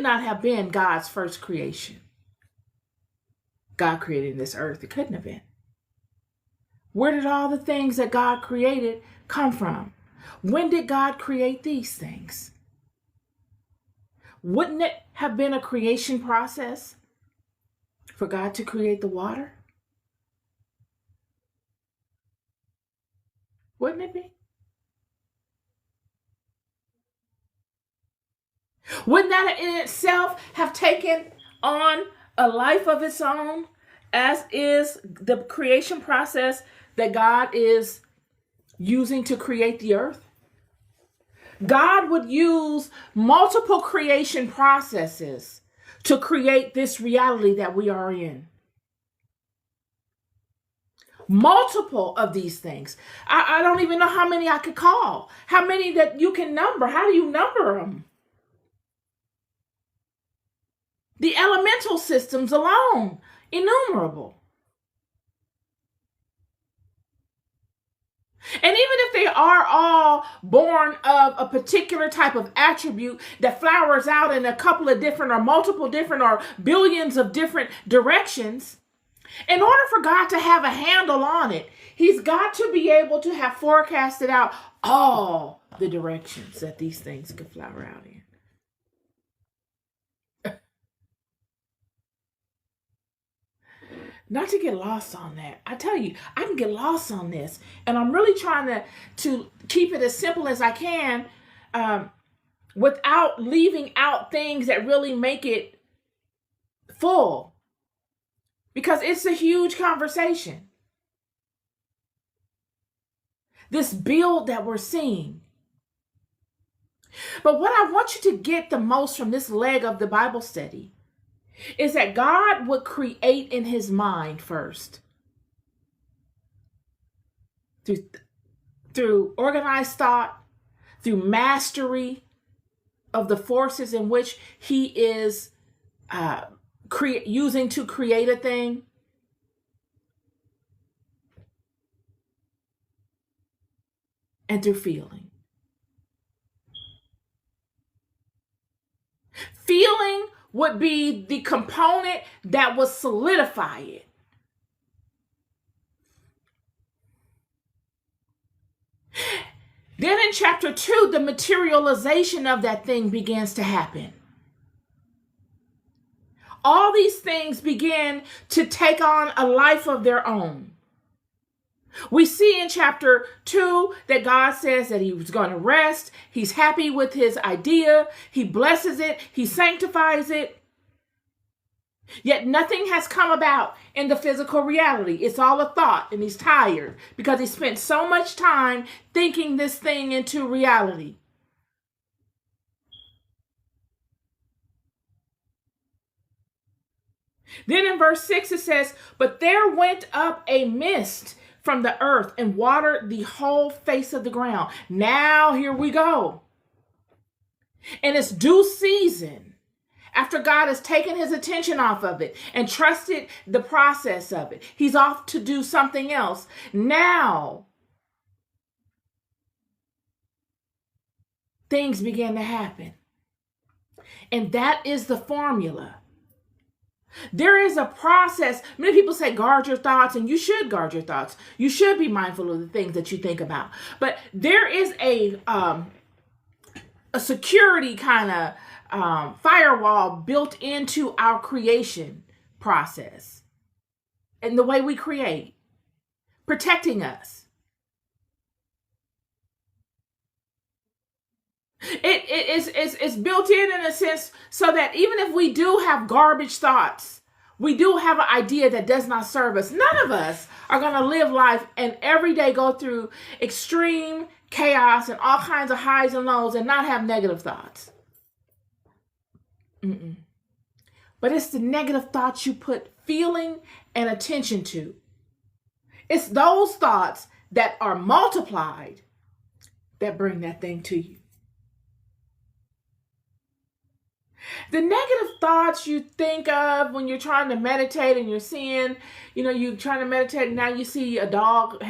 not have been God's first creation. God created this earth. It couldn't have been. Where did all the things that God created come from? When did God create these things? Wouldn't it have been a creation process for God to create the water? Wouldn't it be? Wouldn't that in itself have taken on a life of its own, as is the creation process that God is using to create the earth? God would use multiple creation processes to create this reality that we are in. Multiple of these things. I don't even know how many I could call. How many that you can number. How do you number them? The elemental systems alone, innumerable. And even if they are all born of a particular type of attribute that flowers out in a couple of different or multiple different or billions of different directions, in order for God to have a handle on it, he's got to be able to have forecasted out all the directions that these things could flower out in. Not to get lost on that. I tell you, I can get lost on this. And I'm really trying to keep it as simple as I can without leaving out things that really make it full. Because it's a huge conversation. This build that we're seeing. But what I want you to get the most from this leg of the Bible study is that God would create in his mind first. Through organized thought, through mastery of the forces in which he is using to create a thing. And through feeling. Feeling would be the component that would solidify it. Then in chapter 2, the materialization of that thing begins to happen. All these things begin to take on a life of their own. We see in chapter 2 that God says that he was going to rest. He's happy with his idea. He blesses it. He sanctifies it. Yet nothing has come about in the physical reality. It's all a thought, and he's tired because he spent so much time thinking this thing into reality. Then in verse 6 it says, "But there went up a mist from the earth and watered the whole face of the ground." Now here we go. And it's due season, after God has taken his attention off of it and trusted the process of it. He's off to do something else. Now things begin to happen. And that is the formula. There is a process. Many people say guard your thoughts, and you should guard your thoughts. You should be mindful of the things that you think about. But there is a security kind of firewall built into our creation process and the way we create, protecting us. It's built in a sense so that even if we do have garbage thoughts, we do have an idea that does not serve us. None of us are going to live life and every day go through extreme chaos and all kinds of highs and lows and not have negative thoughts. But it's the negative thoughts you put feeling and attention to. It's those thoughts that are multiplied that bring that thing to you. The negative thoughts you think of when you're trying to meditate and you're seeing, you're trying to meditate and now you see a dog